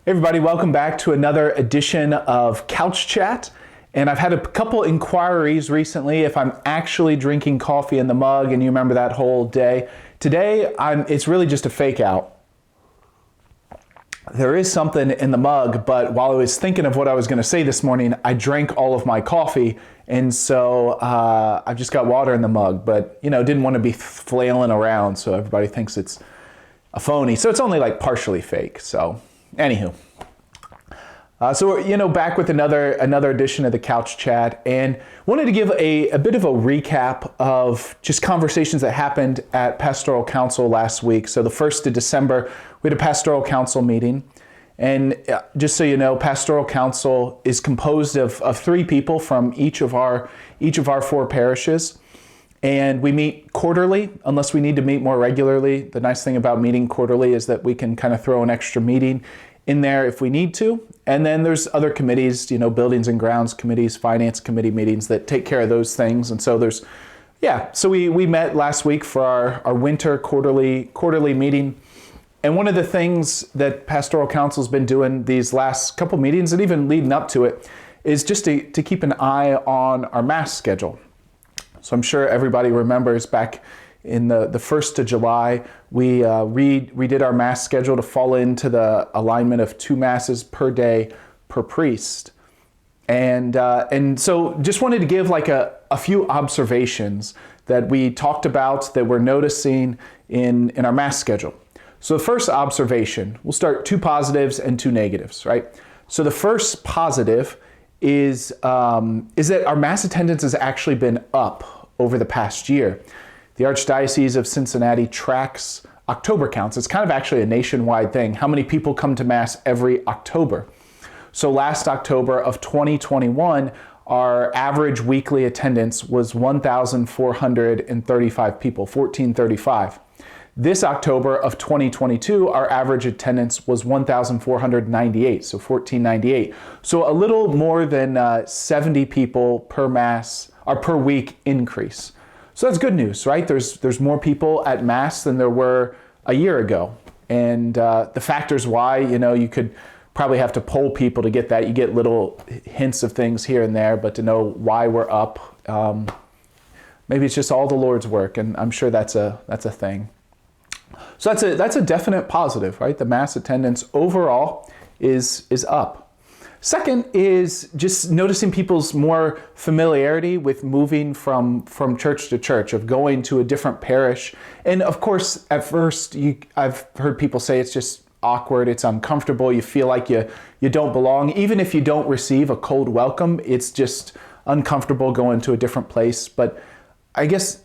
Hey everybody, welcome back to another edition of Couch Chat. And I've had a couple inquiries recently if I'm actually drinking coffee in the mug, and you remember that whole day. Today, it's really just a fake out. There is something in the mug, but while I was thinking of what I was going to say this morning, I drank all of my coffee, and so I've just got water in the mug, but didn't want to be flailing around so everybody thinks it's a phony. So it's only like partially fake, so anywho. So we're back with another edition of the Couch Chat, and wanted to give a bit of a recap of just conversations that happened at Pastoral Council last week. So the 1st of December, we had a Pastoral Council meeting, and just so you know, Pastoral Council is composed of 3 people from each of our 4 parishes, and we meet quarterly unless we need to meet more regularly. The nice thing about meeting quarterly is that we can kind of throw an extra meeting in there if we need to. And then there's other committees, buildings and grounds committees, finance committee meetings that take care of those things. And so so we met last week for our winter quarterly meeting. And one of the things that Pastoral Council's been doing these last couple meetings and even leading up to it is just to keep an eye on our Mass schedule. So I'm sure everybody remembers back in the 1st of July, we redid our Mass schedule to fall into the alignment of 2 Masses per day per priest. And so just wanted to give like a few observations that we talked about that we're noticing in our Mass schedule. So the first observation, we'll start 2 positives and 2 negatives, right? So the first positive is that our Mass attendance has actually been up over the past year. The Archdiocese of Cincinnati tracks October counts. It's kind of actually a nationwide thing. How many people come to Mass every October? So last October of 2021, our average weekly attendance was 1,435 people, 1,435. This October of 2022, our average attendance was 1,498, so 1,498. So a little more than 70 people per Mass or per week increase. So that's good news, right? There's more people at Mass than there were a year ago. And the factors why, you could probably have to poll people to get that. You get little hints of things here and there, but to know why we're up, maybe it's just all the Lord's work, and I'm sure that's a thing. So that's a definite positive, right? The Mass attendance overall is up. Second is just noticing people's more familiarity with moving from church to church, of going to a different parish. And of course, at first, I've heard people say it's just awkward, it's uncomfortable, you feel like you don't belong. Even if you don't receive a cold welcome, it's just uncomfortable going to a different place. But I guess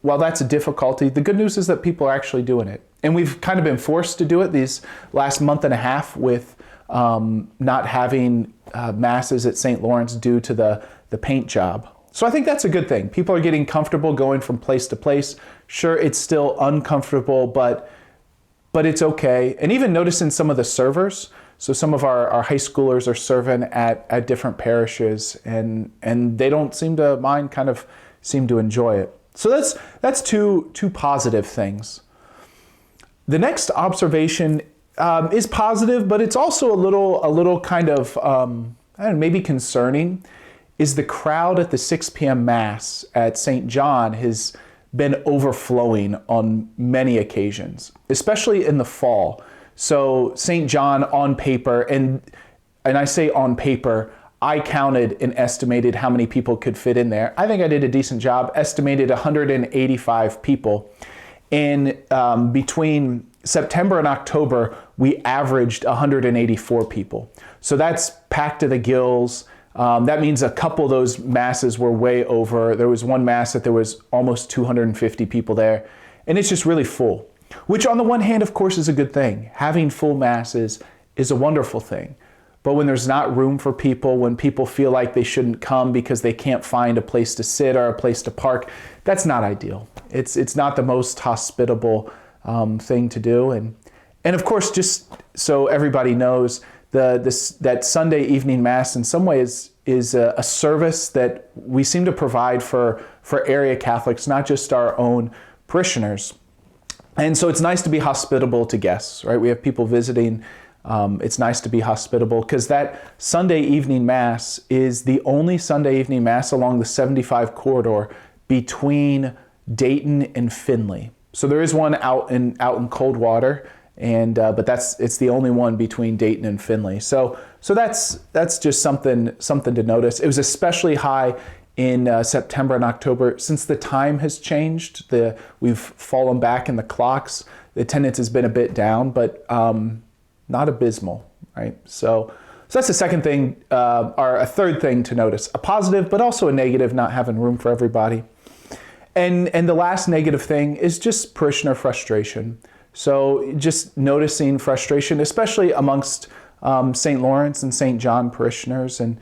while that's a difficulty, the good news is that people are actually doing it. And we've kind of been forced to do it these last month and a half with not having Masses at St. Lawrence due to the paint job. So I think that's a good thing. People are getting comfortable going from place to place. Sure, it's still uncomfortable, but it's okay. And even noticing some of the servers. So some of our high schoolers are serving at different parishes, and they don't seem to mind, kind of seem to enjoy it. So that's two positive things. The next observation is positive, but it's also a little kind of maybe concerning, is the crowd at the 6 p.m. Mass at St. John has been overflowing on many occasions, especially in the fall. So St. John on paper, and I say on paper, I counted and estimated how many people could fit in there. I think I did a decent job, estimated 185 people. And between September and October, we averaged 184 people. So that's packed to the gills. That means a couple of those Masses were way over. There was one Mass that there was almost 250 people there. And it's just really full, which on the one hand, of course, is a good thing. Having full Masses is a wonderful thing. But when there's not room for people, when people feel like they shouldn't come because they can't find a place to sit or a place to park, that's not ideal. It's not the most hospitable thing to do. And of course, just so everybody knows, that Sunday evening Mass in some ways is a service that we seem to provide for area Catholics, not just our own parishioners. And so it's nice to be hospitable to guests, right? We have people visiting it's nice to be hospitable, because that Sunday evening Mass is the only Sunday evening Mass along the 75 corridor between Dayton and Findlay. So there is one out in Coldwater, and but it's the only one between Dayton and Findlay. So that's just something to notice. It was especially high in September and October. Since the time has changed, we've fallen back in the clocks. The attendance has been a bit down, but not abysmal, right? So that's the second thing, or a third thing to notice. A positive, but also a negative, not having room for everybody. And the last negative thing is just parishioner frustration. So just noticing frustration, especially amongst St. Lawrence and St. John parishioners, and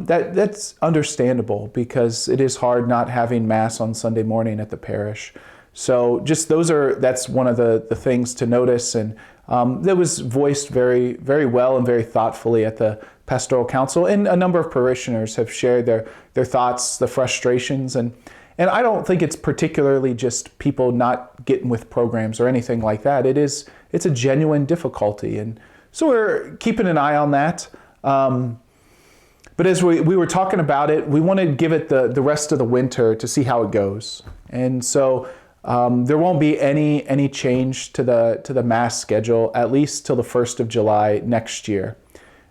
that's understandable, because it is hard not having Mass on Sunday morning at the parish. So just that's one of the things to notice, and that was voiced very, very well and very thoughtfully at the Pastoral Council, and a number of parishioners have shared their thoughts, the frustrations, and I don't think it's particularly just people not getting with programs or anything like that. It's a genuine difficulty, and so we're keeping an eye on that. But as we were talking about it, we want to give it the rest of the winter to see how it goes. And so there won't be any change to the Mass schedule, at least till the 1st of July next year.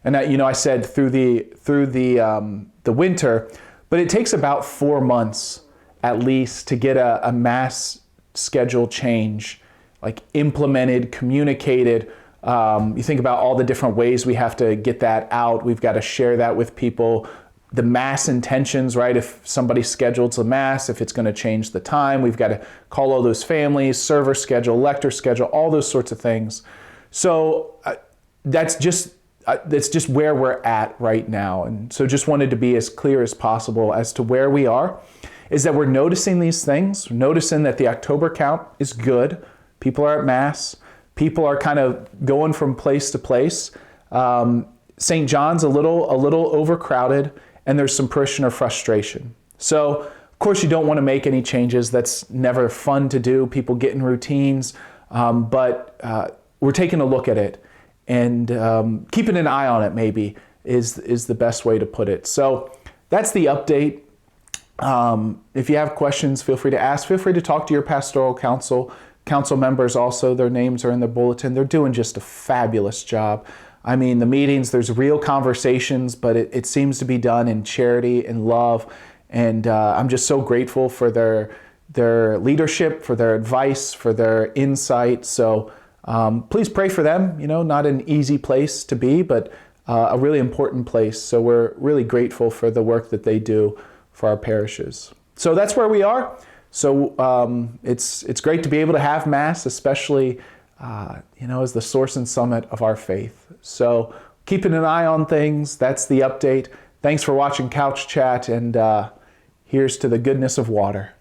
And I said through the winter, but it takes about 4 months at least to get a Mass schedule change, like implemented, communicated. You think about all the different ways we have to get that out. We've got to share that with people. The Mass intentions, right? If somebody schedules a Mass, if it's going to change the time, we've got to call all those families, server schedule, lector schedule, all those sorts of things. So that's just where we're at right now. And so just wanted to be as clear as possible as to where we are, is that we're noticing these things, noticing that the October count is good. People are at Mass. People are kind of going from place to place. St. John's a little overcrowded, and there's some parishioner frustration. So, of course, you don't want to make any changes. That's never fun to do. People get in routines, but we're taking a look at it, and keeping an eye on it maybe is the best way to put it. So that's the update. If you have questions, feel free to ask. Feel free to talk to your Pastoral Council members also. Their names are in the bulletin. They're doing just a fabulous job. I mean, the meetings, there's real conversations, but it seems to be done in charity and love. And I'm just so grateful for their leadership, for their advice, for their insight. So please pray for them. Not an easy place to be, but a really important place. So we're really grateful for the work that they do for our parishes. So that's where we are. So it's great to be able to have Mass, especially as the source and summit of our faith. So keeping an eye on things. That's the update. Thanks for watching Couch Chat, and here's to the goodness of water.